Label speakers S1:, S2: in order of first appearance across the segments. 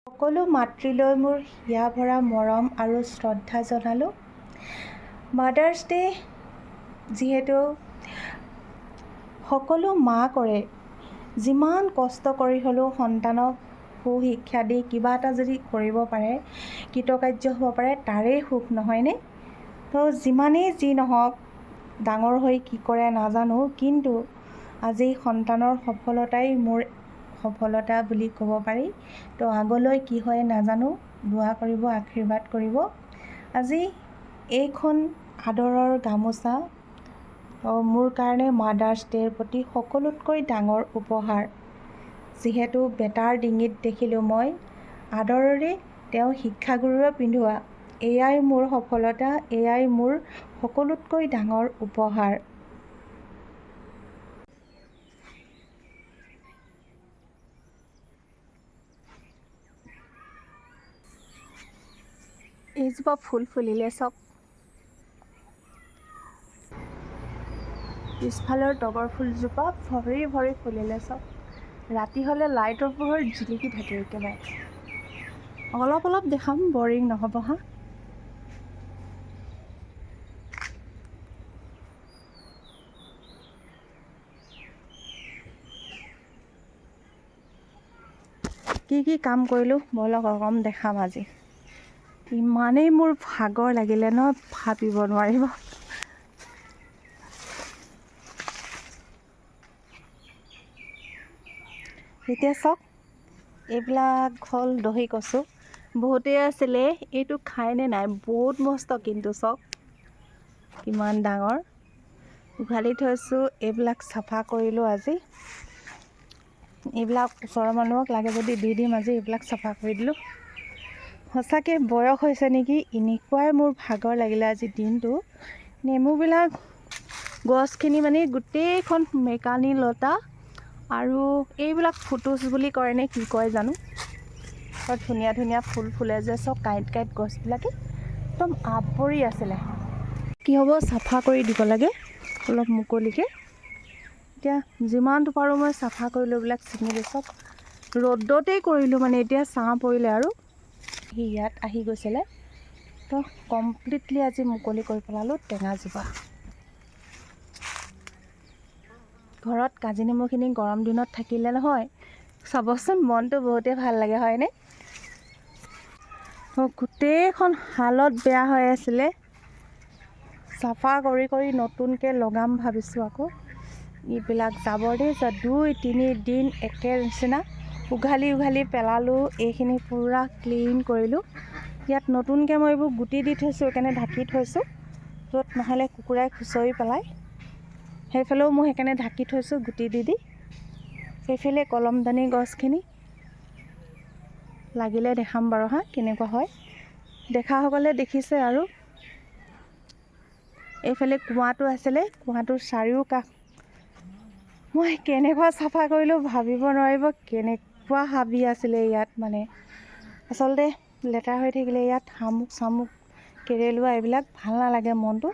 S1: সকলো মাতৃলৈ মোৰ হিয়া ভৰা মৰম আৰু শ্ৰদ্ধা জনালোঁ। মাদাৰ্ছ ডে যিহেতু সকলো মাকৰে যিমান কষ্ট কৰি হ'লেও সন্তানক সুশিক্ষা দি কিবা এটা যদি কৰিব পাৰে, কৃতকাৰ্য হ'ব পাৰে, তাৰেই সুখ নহয়নে? তো যিমানেই যি নহওক, ডাঙৰ হৈ কি কৰে নাজানো, কিন্তু আজি সন্তানৰ সফলতাই মোৰ সফলতা বুলি ক'ব পাৰি। তো আগলৈ কি হয় নাজানো, দোৱা কৰিব, আশীৰ্বাদ কৰিব। আজি এইখন আদৰৰ গামোচা মোৰ কাৰণে মাদাৰ্ছ ডেৰ প্ৰতি সকলোতকৈ ডাঙৰ উপহাৰ। যিহেতু বেটাৰ ডিঙিত দেখিলোঁ মই আদৰেৰে তেওঁ শিক্ষাগুৰুৱে পিন্ধোৱা, এয়াই মোৰ সফলতা, এয়াই মোৰ সকলোতকৈ ডাঙৰ উপহাৰ। এইজোপা ফুল ফুলিলে চাওক, পিছফালৰ তগৰ ফুলজোপা ভৰি ভৰি ফুলিলে চাওক। ৰাতি হ'লে লাইটৰ পোহৰ জিলিকি থাকে একেবাৰে। অলপ অলপ দেখাম, বৰিং নহ'ব হা। কি কাম কৰিলোঁ ব'লক অকণ দেখাম আজি। ইমানেই মোৰ ভাগৰ লাগিলে ন, ভাবিব নোৱাৰিব। এতিয়া চাওক, এইবিলাক হ'ল দহি কচু। বহুতেই আছিলে এইটো খায়নে নাই, বহুত মস্ত কিন্তু চাওক কিমান ডাঙৰ। উঘালি থৈছোঁ, এইবিলাক চাফা কৰিলোঁ আজি। এইবিলাক ওচৰৰ মানুহক লাগে যদি দি দিম আজি। এইবিলাক চাফা কৰি দিলোঁ। সঁচাকৈ বয়স হৈছে নেকি, এনেকুৱাই মোৰ ভাগৰ লাগিলে আজি দিনটো। নেমুবিলাক গছখিনি মানে গোটেইখন মেকানি লতা আৰু এইবিলাক ফুটুচ বুলি কয় নে কি কয় জানো, বৰ ধুনীয়া ধুনীয়া ফুল ফুলে যে চব কাঁইট কাঁইট গছবিলাকে একদম আৱৰি আছিলে। কি হ'ব, চাফা কৰি দিব লাগে অলপ মুকলিকৈ। এতিয়া যিমানটো পাৰোঁ মই চাফা কৰিলোঁ, এইবিলাক ছিঙিলোঁ চব ৰ'দতেই কৰিলোঁ, মানে এতিয়া ছাঁ পৰিলে আৰু সি ইয়াত আহি গৈছিলে। তো কমপ্লিটলি আজি মুকলি কৰি পেলালোঁ টেঙাজোপা। ঘৰত কাজি নেমুখিনি গৰম দিনত থাকিলে নহয়, চাবচোন মনটো বহুতেই ভাল লাগে হয়নে? গোটেইখন হালত বেয়া হৈ আছিলে, চাফা কৰি কৰি নতুনকৈ লগাম ভাবিছোঁ। আকৌ এইবিলাক জাবৰ দেই, 2-3 দিন একে নিচিনা উঘালি উঘালি পেলালোঁ। এইখিনি পূৰা ক্লিন কৰিলোঁ। ইয়াত নতুনকৈ মই এইবোৰ গুটি দি থৈছোঁ, সেইকাৰণে ঢাকি থৈছোঁ, য'ত নহ'লে কুকুৰাই খুচৰি পেলায়। সেইফালেও মই সেইকাৰণে ঢাকি থৈছোঁ গুটি দি দি। সেইফালে কলমদানি গছখিনি লাগিলে দেখাম বাৰু হা, কেনেকুৱা হয়। দেখাসকলে দেখিছে আৰু। এইফালে কুঁৱাটো আছিলে, কুঁৱাটোৰ চাৰিওকাষ মই কেনেকুৱা চাফা কৰিলোঁ ভাবিব নোৱাৰিব। কেনেকুৱা হাবি আছিলে ইয়াত, মানে আচলতে লেতেৰা হৈ থাকিলে ইয়াত শামুক চামুক কেৰেলোৱা এইবিলাক ভাল নালাগে মনটো।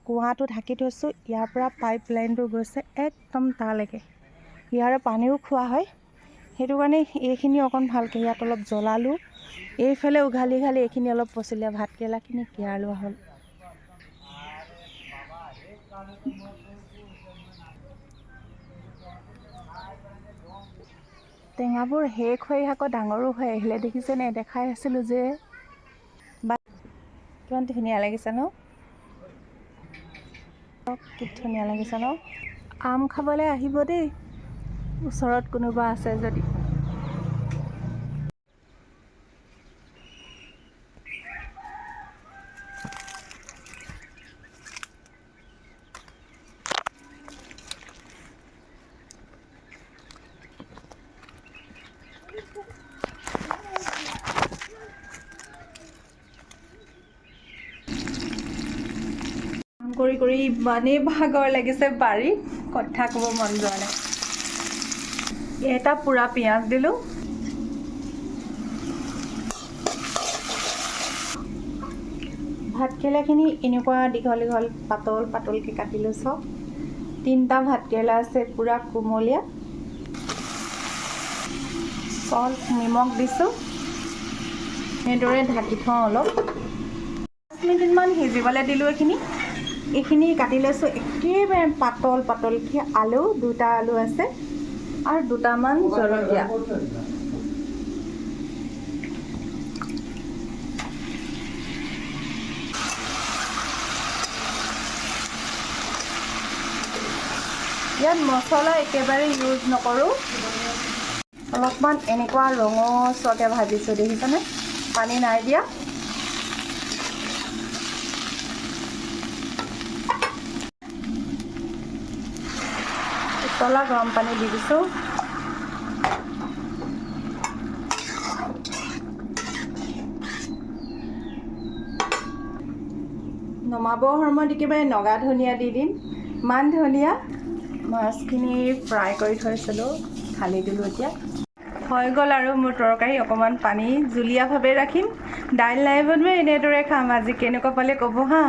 S1: কুঁৱাটো ঢাকি থৈছোঁ, ইয়াৰ পৰা পাইপ লাইনটো গৈছে একদম তালৈকে। ইয়াৰে পানীও খোৱা হয়, সেইটো কাৰণে এইখিনি অকণ ভালকৈ ইয়াত অলপ জ্বলালোঁ। এইফালে উঘালি উঘালি এইখিনি অলপ পচিলে, ভাতকেৰেলাখিনি কেয়াৰ লোৱা হ'ল। টেঙাবোৰ শেষ হৈ আকৌ ডাঙৰো হৈ আহিলে, দেখিছেনে? দেখাই আছিলোঁ যে কিমান ধুনীয়া লাগিছে ন, কি ধুনীয়া লাগিছে ন। আম খাবলৈ আহিব দেই, ওচৰত কোনোবা আছে যদি। কৰি কৰি ইমানেই ভাগৰ লাগিছে, বাৰীত কথা ক'ব মন যোৱা নাই। এটা পুৰা পিঁয়াজ দিলোঁ, ভাতকেৰেলাখিনি এনেকুৱা দীঘল দীঘল পাতল পাতলকৈ কাটিলোঁ চব। 3টা ভাতকেৰেলা আছে পুৰা কোমলীয়া। চল্ট নিমখ দিছোঁ, এনেদৰে ঢাকি থওঁ অলপ 5 মিনিটমান সিজিবলৈ দিলোঁ এইখিনি কাটি লৈছোঁ একেবাৰে পাতলকৈ আলু 2টা আলু আছে আৰু 2টামান জলকীয়া ইয়াত মছলা একেবাৰে ইউজ নকৰোঁ অলপমান এনেকুৱা ৰঙচুৱাকৈ ভাজিছোঁ দেখিছেনে পানী নাই দিয়া উতলা গৰম পানী দি দিছোঁ নমাবৰ সময়ত একেবাৰে নগা ধনিয়া দি দিম মান ধনিয়া মাছখিনি ফ্ৰাই কৰি থৈছিলোঁ ঢালি দিলোঁ এতিয়া হৈ গ'ল আৰু মোৰ তৰকাৰী অকণমান পানী জুলীয়াভাৱে ৰাখিম দাইল নাই বনোৱা এনেদৰে খাম আজি কেনেকুৱা পালে ক'ব হা